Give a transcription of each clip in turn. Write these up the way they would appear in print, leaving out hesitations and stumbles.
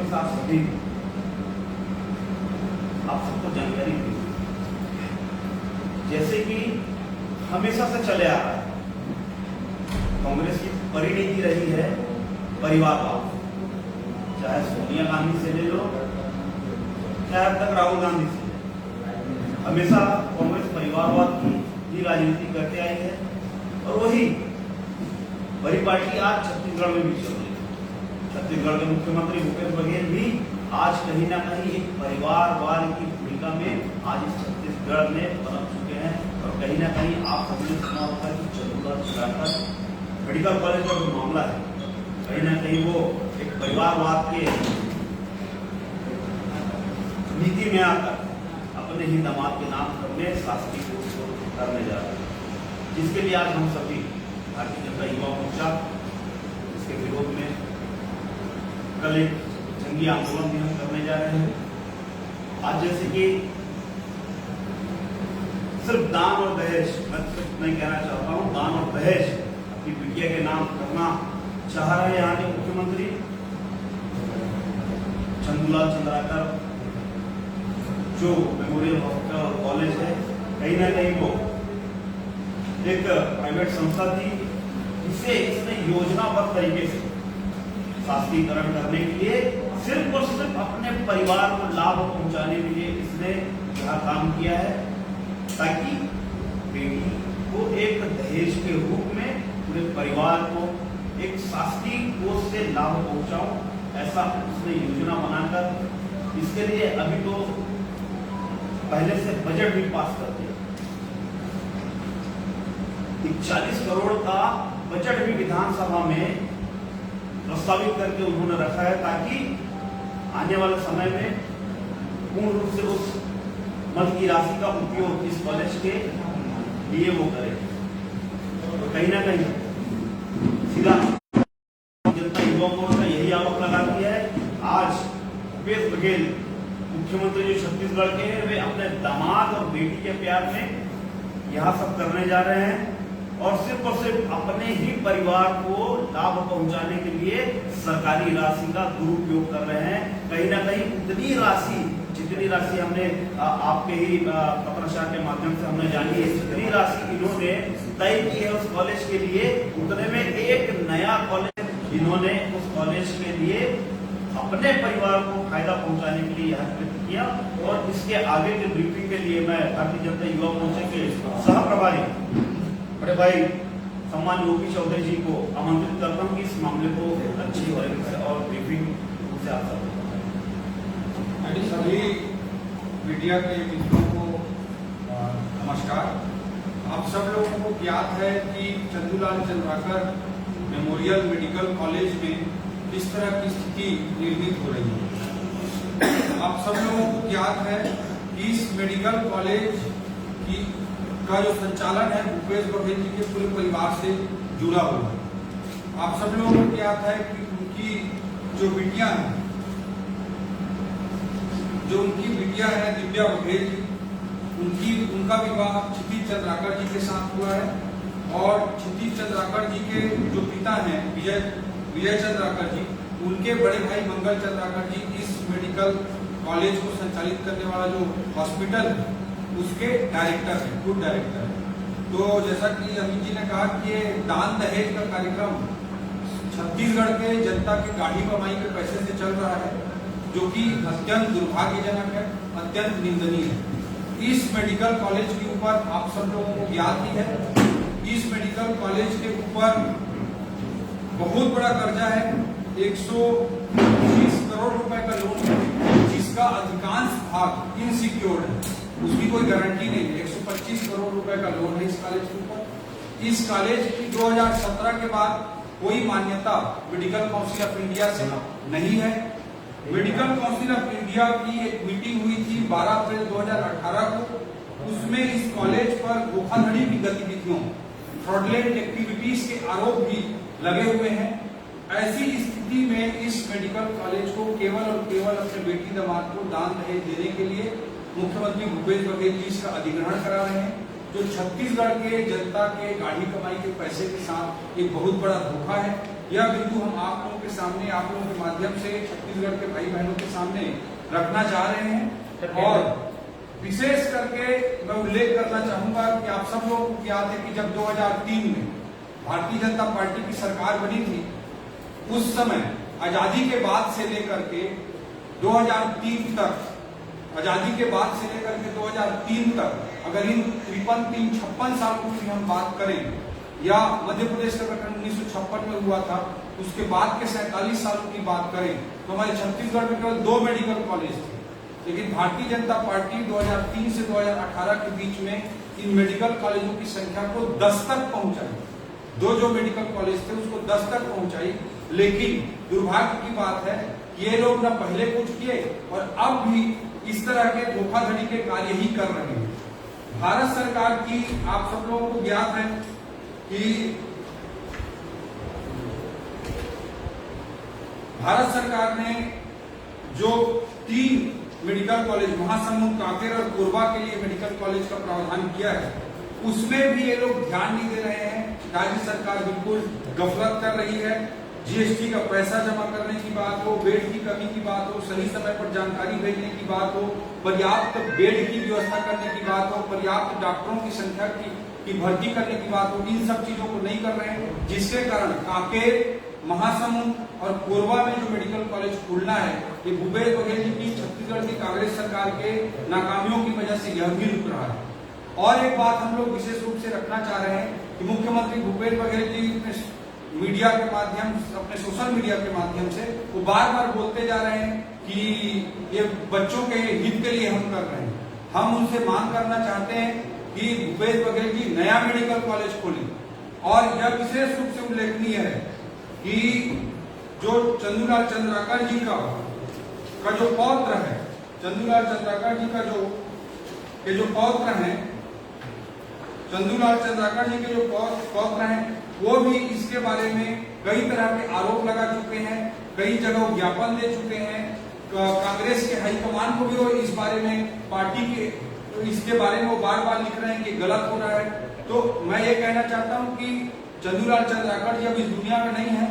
के साथ सभी आप सबको जानकारी दी, जैसे कि हमेशा से चले आ रहा है, कांग्रेस की परिणति रही है परिवारवाद। चाहे सोनिया गांधी से ले लो, चाहे अब तक राहुल गांधी से, हमेशा कांग्रेस परिवारवाद की ही राजनीति करते आई है और वही परिपाटी आज छत्तीसगढ़ में भी चल रही है। छत्तीसगढ़ के मुख्यमंत्री भूपेश बघेल भी आज कहीं ना कहीं एक परिवारवाद की भूमिका में आज इस छत्तीसगढ़ में पनप चुके हैं और कहीं ना कहीं आप सबने सुना होगा कि चंदूलाल मेडिकल कॉलेज का जो मामला है, कहीं ना कहीं वो एक परिवारवाद के नीति में आकर अपने ही दामाद के नाम करने शासकीय कोर्स को करने जा रहे हैं, जिसके लिए आज हम सभी भारतीय जनता युवा मोर्चा इसके विरोध में कल एक जंगी आंदोलन भी हम करने जा रहे हैं। आज जैसे कि सिर्फ दान और दहेज, मैं सिर्फ नहीं कहना चाहता हूँ, दान और दहेज अपनी बिटिया के नाम करना चाह रहे हैं यहाँ के मुख्यमंत्री चंदूलाल चंद्राकर। जो मेमोरियल हॉस्पिटल और कॉलेज है, कहीं ना कहीं वो एक प्राइवेट संस्था थी, इसे इसने योजनाबद्ध तरीके से शासकीकरण करने के लिए सिर्फ और सिर्फ अपने परिवार को लाभ पहुंचाने के लिए इसने यह काम किया है, ताकि बेटी को एक दहेज के रूप में पूरे परिवार को एक शासकीय कोष से लाभ पहुंचाऊं, ऐसा उसने योजना बनाकर इसके लिए अभी तो पहले से बजट भी पास कर दिया। 40 करोड़ का बजट भी विधानसभा में प्रस्तावित करके उन्होंने रखा है, ताकि आने वाले समय में पूर्ण रूप से उस मद की राशि का उपयोग इस कॉलेज के लिए वो करे। तो कहीं ना कहीं सीधा जनता युवा मोर्चा यही आरोप लगाती है, आज भूपेश बघेल मुख्यमंत्री जो छत्तीसगढ़ के हैं, वे अपने दामाद और बेटी के प्यार में यह सब करने जा रहे हैं और सिर्फ अपने ही परिवार को लाभ पहुंचाने के लिए सरकारी राशि का दुरुपयोग कर रहे हैं। कहीं ना कहीं उतनी राशि, जितनी राशि हमने आपके ही पत्रकार के माध्यम से हमने जानी है, जितनी राशि इन्होंने तय की है उस कॉलेज के लिए, उतने में एक नया कॉलेज इन्होंने उस कॉलेज के लिए अपने परिवार को फायदा पहुंचाने के लिए यह कृत्य किया। और इसके आगे के ब्रीफिंग के लिए मैं भारतीय जनता युवा मोर्चा के सह प्रभारी बड़े भाई सम्मान्य ओपी चौधरी जी को आमंत्रित करता हूं कि इस मामले को अच्छी और ब्रीफिंग से आप सभी मीडिया के मित्रों को नमस्कार। आप सब लोगों को ज्ञात है कि Chandulal Chandrakar memorial medical college में किस तरह की स्थिति निर्मित हो रही है। आप सब लोगों को ज्ञात है कि इस मेडिकल कॉलेज की का जो संचालन है भूपेश बघेल जी के पूरे परिवार से जुड़ा हुआ है। आप सब लोगों को ज्ञात है कि उनकी जो बिटिया है, दिव्या बघेल जी, उनका विवाह क्षितिज चंद्राकर जी के साथ हुआ है और क्षितिज चंद्राकर जी के जो पिता हैं विजय चंद्राकर जी, उनके बड़े भाई मंगल चंद्राकर जी इस मेडिकल कॉलेज को संचालित करने वाला जो हॉस्पिटल है उसके डायरेक्टर है, खुद डायरेक्टर है। तो जैसा कि अमित जी ने कहा कि ये दान दहेज का कार्यक्रम छत्तीसगढ़ के जनता के गाढ़ी कमाई के पैसे से चल रहा है, जो कि अत्यंत दुर्भाग्यजनक है, अत्यंत निंदनीय है। इस मेडिकल कॉलेज के ऊपर आप सब लोगों को याद ही है, इस मेडिकल कॉलेज के ऊपर बहुत बड़ा कर्जा है, 120 करोड़ रुपए का लोन है, जिसका अधिकांश भाग इनसिक्योर्ड है, उसकी कोई गारंटी नहीं है। 125 करोड़ रुपए का लोन है इस कॉलेज के ऊपर। इस कॉलेज की 2017 के बाद कोई मान्यता मेडिकल काउंसिल ऑफ इंडिया से नहीं है। मेडिकल काउंसिल ऑफ इंडिया की एक मीटिंग हुई थी 12 अप्रैल 2018 को, उसमें इस कॉलेज पर धोखाधड़ी की गतिविधियों, फ्रॉडलेंट एक्टिविटीज के आरोप भी लगे हुए हैं। ऐसी स्थिति में इस मेडिकल कॉलेज को केवल और केवल अपने बेटी दामाद को दान दहेज देने के लिए मुख्यमंत्री भूपेश बघेल जी इसका अधिग्रहण करा रहे हैं, जो छत्तीसगढ़ के जनता के गाढ़ी कमाई के पैसे के साथ एक बहुत बड़ा धोखा है। यह बिंदु हम आप लोगों के सामने, आप लोगों के माध्यम से छत्तीसगढ़ के भाई बहनों के सामने रखना चाह रहे हैं। और विशेष करके मैं उल्लेख करना चाहूंगा कि आप सब लोगों को याद है कि जब 2003 में भारतीय जनता पार्टी की सरकार बनी थी, उस समय आजादी के बाद से लेकर के 2003 तक, आजादी के बाद से लेकर के 2003 तक, अगर इन 53-56 सालों की हम बात करें, या मध्य प्रदेश का गठन 1956 में हुआ था, उसके बाद के 47 सालों की बात करें, तो हमारे छत्तीसगढ़ में केवल 2 मेडिकल कॉलेज थे। लेकिन भारतीय जनता पार्टी 2003 से 2018 के बीच में इन मेडिकल कॉलेजों की संख्या को 10 तक पहुंचाई। 2 जो मेडिकल कॉलेज थे उसको 10 तक पहुंचाई। लेकिन दुर्भाग्य की बात है कि ये लोग ना पहले कुछ किए और अब भी इस तरह के धोखाधड़ी के कार्य ही कर रहे हैं। भारत सरकार की, आप सब लोगों को ज्ञात है कि भारत सरकार ने जो 3 मेडिकल कॉलेज, महासमुंद, कांकेर और कोरबा के लिए मेडिकल कॉलेज का प्रावधान किया है, उसमें भी ये लोग ध्यान नहीं दे रहे हैं। राज्य सरकार बिल्कुल गफलत कर रही है। जीएसटी का पैसा जमा करने की बात हो, बेड की कमी की बात हो, सही समय पर जानकारी भेजने की बात हो, पर्याप्त बेड की व्यवस्था करने की बात हो, पर्याप्त डॉक्टरों की संख्या की भर्ती करने की बात हो, इन सब चीजों को नहीं कर रहे हैं, जिसके कारण कांकेर, महासमुंद और कोरबा में जो मेडिकल कॉलेज खोलना है, ये भूपेश बघेल जी की छत्तीसगढ़ की कांग्रेस सरकार के नाकामियों की वजह से यह भी रुक रहा है। और एक बात हम लोग विशेष रूप से रखना चाह रहे हैं कि मुख्यमंत्री भूपेश बघेल जी मीडिया के माध्यम, अपने सोशल मीडिया के माध्यम से वो बार बार बोलते जा रहे हैं कि ये बच्चों के हित के लिए हम कर रहे हैं। हम उनसे मांग करना चाहते हैं कि भूपेश बघेल जी नया मेडिकल कॉलेज खोलें। और यह विशेष रूप से उल्लेखनीय है कि जो चंदूलाल चंद्राकर जी का जो पौत्र है, चंदूलाल चंद्राकर जी का जो पौत्र हैं, चंदूलाल चंद्राकर जी के जो पौत्र हैं, वो भी इसके बारे में कई तरह के आरोप लगा चुके हैं, कई जगह ज्ञापन दे चुके हैं। कांग्रेस के हाईकमान को भी वो इस बारे में, पार्टी के इसके बारे में वो बार बार लिख रहे हैं कि गलत हो रहा है। तो मैं ये कहना चाहता हूं कि चंदूलाल चंद्राकर जी अब इस दुनिया में नहीं है।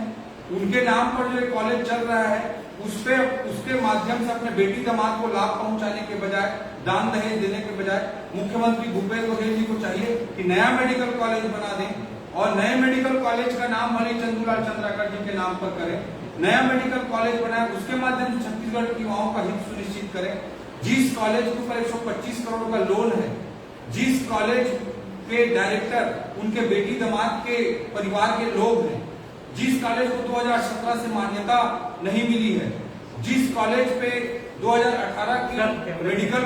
उनके नाम पर जो कॉलेज चल रहा है, उसके माध्यम से अपने बेटी दामाद को लाभ पहुंचाने के बजाय, दान दहेज देने के बजाय, मुख्यमंत्री भूपेश बघेल जी को चाहिए कि नया मेडिकल कॉलेज बना दें और नए मेडिकल कॉलेज का नाम भले चंदूलाल चंद्राकर जी के नाम पर करें। नया मेडिकल कॉलेज बनाए, उसके माध्यम से छत्तीसगढ़ के युवाओं का हित सुनिश्चित करें। जिस कॉलेज के ऊपर 125 करोड़ का लोन है, जिस कॉलेज के डायरेक्टर उनके बेटी दामाद के परिवार के लोग हैं, जिस कॉलेज को 2017 से मान्यता नहीं मिली है, जिस कॉलेज पे 2018 की मेडिकल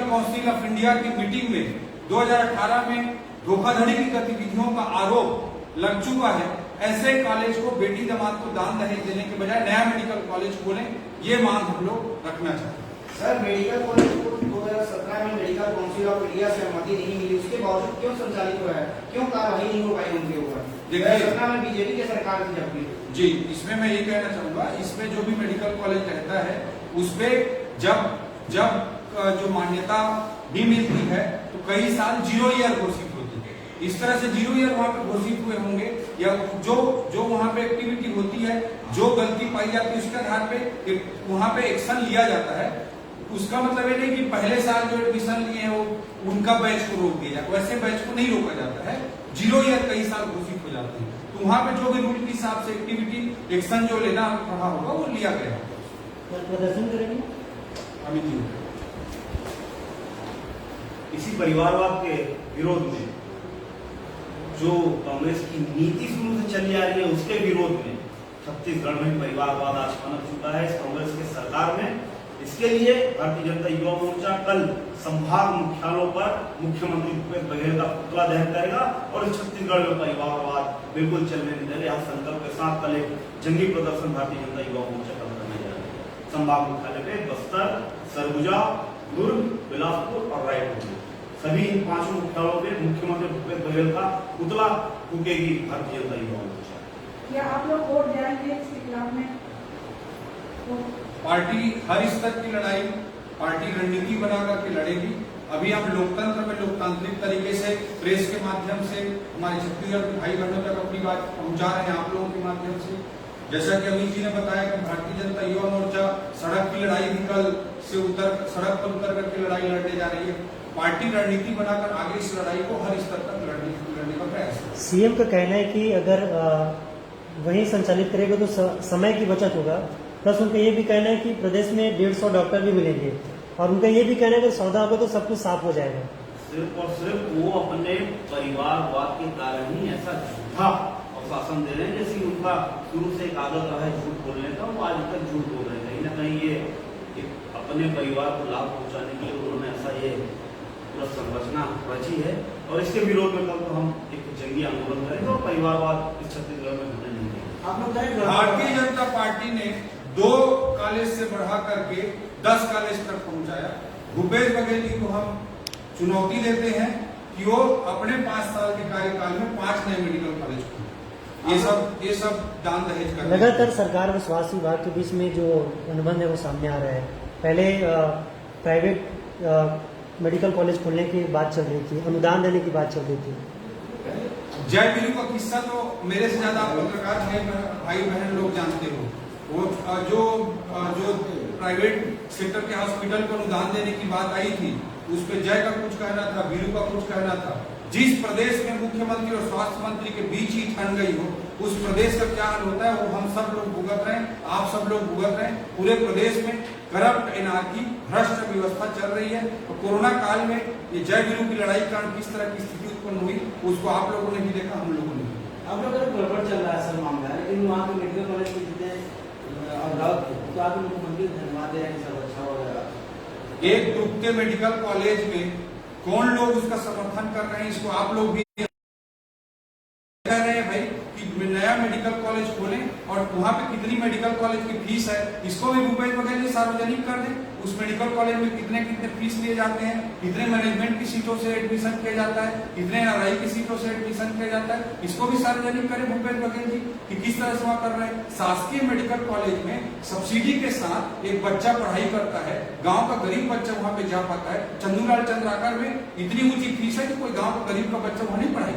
काउंसिल ऑफ इंडिया की मीटिंग में 2018 में धोखाधड़ी की गतिविधियों का आरोप लग चुका है, ऐसे कॉलेज को बेटी दामाद को दान दहेज देने के बजाय नया मेडिकल कॉलेज खोलें, ये मांग हम लोग रखना चाहते हैं। सर, मेडिकल कॉलेज को 2017 में मेडिकल काउंसिल ऑफ इंडिया से अनुमति नहीं मिली, उसके बावजूद क्यों संचालित हुआ है, क्यों कार्रवाई नहीं हो पाई उनके ऊपर? 2017 में बीजेपी की सरकार थी जब भी। जी, इसमें मैं ये कहना चाहूंगा, इसमें जो भी मेडिकल कॉलेज रहता है, उसपे जब जो मान्यता भी मिलती है तो कई साल 0 ईयर घोषित होती है। इस तरह से 0 ईयर वहां पे घोषित हुए होंगे, या जो वहां पे एक्टिविटी होती है, जो गलती पाई जाती है, उसके आधार पे वहां पे एक्शन लिया जाता है। उसका मतलब ये नहीं कि पहले साल जो एडमिशन लिए हैं वो उनका बैच को रोक दिया जाए, वैसे बैच को नहीं रोका जाता है। 0 ईयर कई साल घोषित हो जाते हैं, तो वहां पे जो भी रूल के हिसाब से एक्टिविटी एक्शन जो लेना रहा होगा वो लिया गया। प्रदर्शन करेंगे अमित जी, इसी परिवारवाद के विरोध में जो कांग्रेस की नीति शुरू से चली आ रही है, उसके विरोध में छत्तीसगढ़ में परिवारवाद आज पनप चुका है इस कांग्रेस के सरकार में। इसके लिए भारतीय जनता युवा मोर्चा कल संभाग मुख्यालयों पर मुख्यमंत्री भूपेश बघेल का पुतला दहन करेगा और छत्तीसगढ़ में परिवारवाद बिल्कुल चलने नहीं देगा। यह संकल्प के साथ कल एक जंगी प्रदर्शन भारतीय जनता युवा मोर्चा कल करने जा रहा है। संभाग मुख्यालय पे बस्तर, सरगुजा, दुर्ग, बिलासपुर और रायपुर में सभी इन 5 मुख्यालयों पे मुख्यमंत्री भूपेश बघेल का पुतला फूकेगी भारतीय जनता युवा मोर्चा। क्या आप लोग वोट जाएंगे इसके खिलाफ में? पार्टी हर स्तर की लड़ाई पार्टी रणनीति बना करके लड़ेगी अभी हम लोकतंत्र में लोकतांत्रिक तरीके से प्रेस के माध्यम से हमारे छत्तीसगढ़ के भाई बहनों तक अपनी बात पहुंचा रहे हैं आप लोगों के माध्यम से। जैसा कि अमित जी ने बताया कि भारतीय जनता युवा मोर्चा सड़क की लड़ाई भी कल से सड़क पर उतर करके लड़ाई लड़ने जा रही है। पार्टी रणनीति बनाकर आगे इस लड़ाई को हर स्तर तक लड़ने का प्रयास है। सीएम का कहना है कि अगर वही संचालित करेगा तो समय की बचत होगा, प्लस उनका ये भी कहना है कि प्रदेश में 150 डॉक्टर भी मिलेंगे, और उनका ये भी कहना है कि सौदा होगा तो सब कुछ साफ हो जाएगा। सिर्फ और सिर्फ वो अपने परिवारवाद के कारण ही ऐसा झूठा शासन दे रहे हैं, जैसे उनका शुरू से एक आदत रहा है झूठ बोलने का, वो आज तक झूठ बोल रहे हैं। कहीं ना कहीं ये अपने परिवार को लाभ पहुंचाने के लिए उन्होंने ऐसा ये पूरा संरचना रची है, और इसके विरोध में कल तो हम एक जंगी आंदोलन करेंगे और परिवारवाद इस छत्तीसगढ़ में होने नहीं देंगे। आप लोग भारतीय जनता पार्टी ने 2 कॉलेज से बढ़ा करके 10 कॉलेज तक पहुंचाया। भूपेश बघेल जी को हम चुनौती देते हैं कि वो अपने 5 साल के कार्यकाल में 5 नए मेडिकल कॉलेज खोले। ये सब दान दहेज कर लगातार सरकार और स्वास्थ्य विभाग के बीच में जो अनुबंध है वो सामने आ रहा है। पहले प्राइवेट मेडिकल कॉलेज खोलने की बात चल रही थी, अनुदान देने की बात चल रही थी। जय वीरू का किस्सा तो मेरे से ज्यादा पत्रकार भाई बहन लोग जानते हो। वो जो प्राइवेट सेक्टर के हॉस्पिटल को अनुदान देने की बात आई थी, उस पर जय का कुछ कहना था, वीरू का कुछ कहना था। जिस प्रदेश में मुख्यमंत्री और स्वास्थ्य मंत्री के बीच ही ठन गई हो, उस प्रदेश का क्या हाल होता है वो हम सब लोग भुगत रहे हैं, आप सब लोग भुगत रहे हैं। पूरे प्रदेश में करप्ट एनार्की भ्रष्ट व्यवस्था चल रही है। तो कोरोना काल में ये जय वीरू की लड़ाई कारण किस तरह की स्थिति उत्पन्न हुई, उसको आप लोगों ने भी देखा, हम लोगों ने भी। आप लोग का गड़बड़ चल रहा है सर मामला, लेकिन वहाँ के मेडिकल कॉलेज के जितने तो आप मुख्यमंत्री धन्यवाद दे रहे हैं सब अच्छा होगा। एक डूबते मेडिकल कॉलेज में कौन लोग उसका समर्थन कर रहे हैं, इसको आप लोग भी कह रहे हैं भाई कि नया मेडिकल कॉलेज खोलें, और वहाँ पे कितनी मेडिकल कॉलेज की फीस है इसको भी भूपेश बघेल जी सार्वजनिक कर दें। उस मेडिकल कॉलेज में कितने फीस लिए जाते हैं, कितने मैनेजमेंट की सीटों से एडमिशन किया जाता है, कितने NRI की सीटों से एडमिशन किया जाता है, इसको भी सार्वजनिक करें भूपेश बघेल जी कि किस तरह से वहाँ कर रहे हैं। शासकीय मेडिकल कॉलेज में सब्सिडी के साथ एक बच्चा पढ़ाई करता है, गाँव का गरीब बच्चा वहाँ पे जा पाता है। चंदूलाल चंद्राकर में इतनी ऊंची फीस है कि कोई गाँव का गरीब का बच्चा वहाँ नहीं पढ़ाई।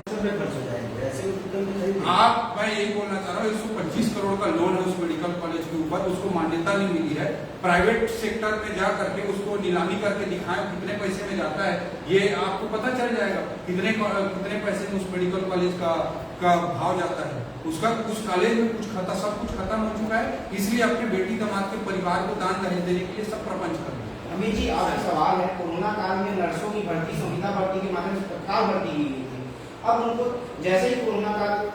आप मैं यही बोलना चाह रहा हूँ, 125 करोड़ का लोन है उस मेडिकल कॉलेज के ऊपर, उसको मान्यता नहीं मिली है। प्राइवेट सेक्टर में जा करके उसको नीलामी करके दिखाएं कितने पैसे में जाता है, ये आपको पता चल जाएगा कितने पैसे में उस मेडिकल कॉलेज का भाव जाता है। उसका उस कॉलेज में सब कुछ खत्म हो चुका है, इसलिए अपने बेटी दामाद के परिवार को दान दहेज देने के लिए सब प्रपंच कर रहे हैं। अमित जी आपका सवाल है, कोरोना काल में नर्सों की भर्ती संविदा भर्ती के माध्यम से तत्काल भर्ती की गई थी। अब उनको जैसे ही कोरोना काल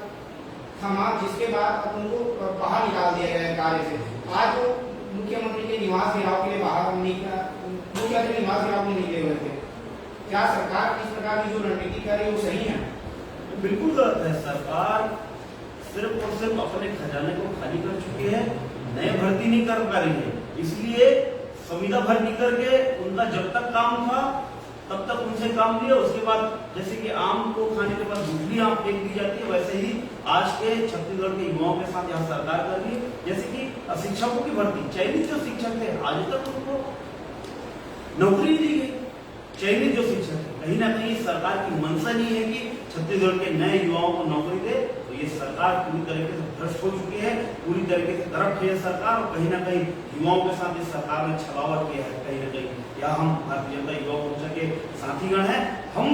थमा, जिसके बाद अब उनको बाहर निकाल दिया गया कार्य से। आज वो मुख्यमंत्री के निवास घेराव के लिए बाहर मुख्यमंत्री निवास घेराव में नहीं गए हुए थे। क्या सरकार इस प्रकार की जो रणनीति कर रही है वो सही है? बिल्कुल गलत है। सरकार सिर्फ और सिर्फ अपने खजाने को खाली कर चुकी है, नए भर्ती नहीं कर पा रही है। इसलिए संविदा भर्ती करके उनका जब तक काम था तब तक उनसे काम लिया, उसके बाद जैसे कि आम को खाने के बाद दूसरी आम फेंक दी जाती है, वैसे ही आज के छत्तीसगढ़ के युवाओं के साथ यहाँ सरकार कर रही है। जैसे कि शिक्षकों की भर्ती, चयनित जो शिक्षक थे आज तक उनको नौकरी दी गई। चयनित जो शिक्षक है, कहीं ना कहीं सरकार की मंशा नहीं है कि छत्तीसगढ़ के नए युवाओं को नौकरी दे। तो ये सरकार पूरी तरीके से भ्रष्ट हो चुकी है, पूरी तरीके से करप्ट है सरकार, और कहीं ना कहीं युवाओं के साथ इस सरकार ने छलावा किया है। कहीं ना कहीं या हम भारतीय जनता युवा मोर्चा के साथीगण हैं, हम